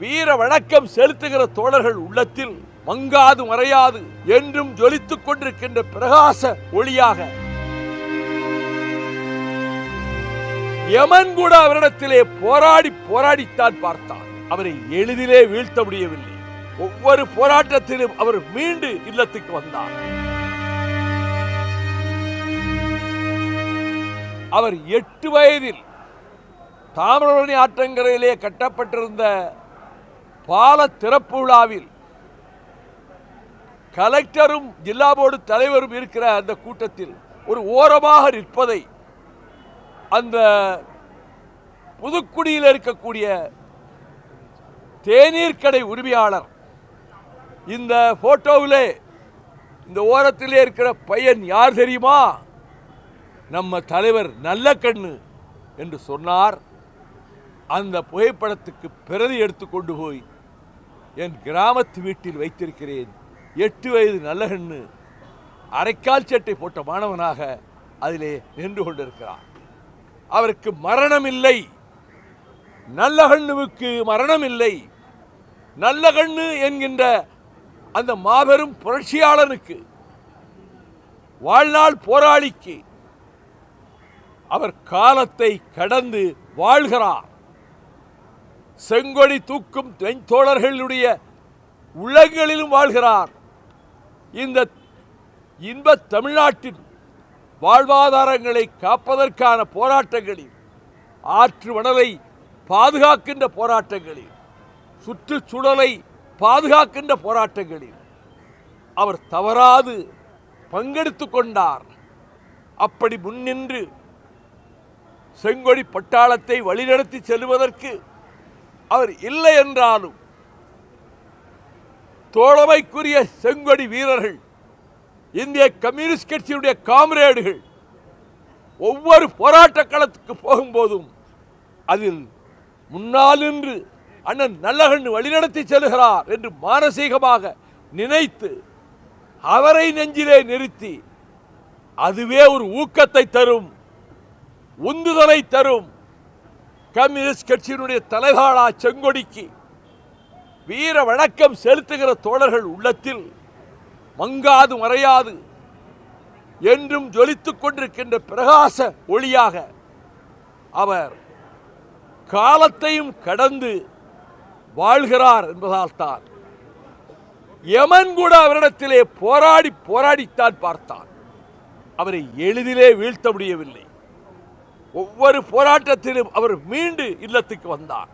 வீர வணக்கம் செலுத்துகிற தோழர்கள் உள்ளத்தில் மங்காது மறையாது என்றும் ஜொலித்துக் கொண்டிருக்கின்ற பிரகாச ஒளியாக யமன் கூட அவரிடத்திலே போராடித்தான் பார்த்தான். அவரை எளிதிலே வீழ்த்த முடியவில்லை. ஒவ்வொரு போராட்டத்திலும் அவர் மீண்டு இல்லத்துக்கு வந்தார். அவர் 8 வயதில் தாமிரபரணி ஆற்றங்கரையிலே கட்டப்பட்டிருந்த பால திறப்பு விழாவில் கலெக்டரும் ஜில்லா போர்டு தலைவரும் இருக்கிற அந்த கூட்டத்தில் ஒரு ஓரமாக நிற்பதை அந்த புதுக்குடியில் இருக்கக்கூடிய தேநீர் கடை உரிமையாளர் இந்த போட்டோவிலே இந்த ஓரத்திலே இருக்கிற பையன் யார் தெரியுமா? நம்ம தலைவர் நல்ல கண்ணு என்று சொன்னார். அந்த புகைப்படத்துக்கு பிரதி எடுத்துக்கொண்டு போய் என் கிராமத்து வீட்டில் வைத்திருக்கிறேன். 8 வயது நல்லகண்ணு அரைக்கால் சட்டை போட்ட மாணவனாக அதிலே நின்று கொண்டிருக்கிறார். அவருக்கு மரணம் இல்லை. நல்லகண்ணுவுக்கு மரணம் இல்லை. நல்லகண்ணு என்கின்ற அந்த மாபெரும் புரட்சியாளனுக்கு, வாழ்நாள் போராளிக்கு அவர் காலத்தை கடந்து வாழ்கிறார். செங்கொடி தூக்கும் தோழர்களுடைய உள்ளங்களிலும் வாழ்கிறார். இந்த இன்ப தமிழ்நாட்டின் வாழ்வாதாரங்களை காப்பதற்கான போராட்டங்களில், ஆற்று மணலை பாதுகாக்கின்ற போராட்டங்களில், சுற்றுச்சூழலை பாதுகாக்கின்ற போராட்டங்களில் அவர் தவறாது பங்கெடுத்துக் கொண்டார். அப்படி முன்னின்று செங்கொடி பட்டாளத்தை வழிநடத்தி செல்வதற்கு அவர் இல்லை என்றாலும் தோழமைக்குரிய செங்கொடி வீரர்கள், இந்திய கம்யூனிஸ்ட் கட்சியுடைய காம்ரேடுகள் ஒவ்வொரு போராட்ட களத்துக்கு போகும்போதும் அதில் முன்னால் நின்று அண்ணன் நல்லகண்ணு வழிநடத்தி செல்கிறார் என்று மானசீகமாக நினைத்து அவரை நெஞ்சிலே நிறுத்தி, அதுவே ஒரு ஊக்கத்தை தரும், உந்துதலை தரும். கம்யூனிஸ்ட் கட்சியினுடைய தலைகாலா செங்கொடிக்கு வீர வணக்கம் செலுத்துகிற தோழர்கள் உள்ளத்தில் மங்காது மறையாது என்றும் ஜொலித்துக் கொண்டிருக்கின்ற பிரகாச ஒளியாக அவர் காலத்தையும் கடந்து வாழ்கிறார் என்பதால் தான் யமன் கூட அவரிடத்திலே போராடித்தான் பார்த்தான். அவரை எளிதிலே வீழ்த்த முடியவில்லை. ஒவ்வொரு போராட்டத்திலும் அவர் மீண்டு இல்லத்துக்கு வந்தார்.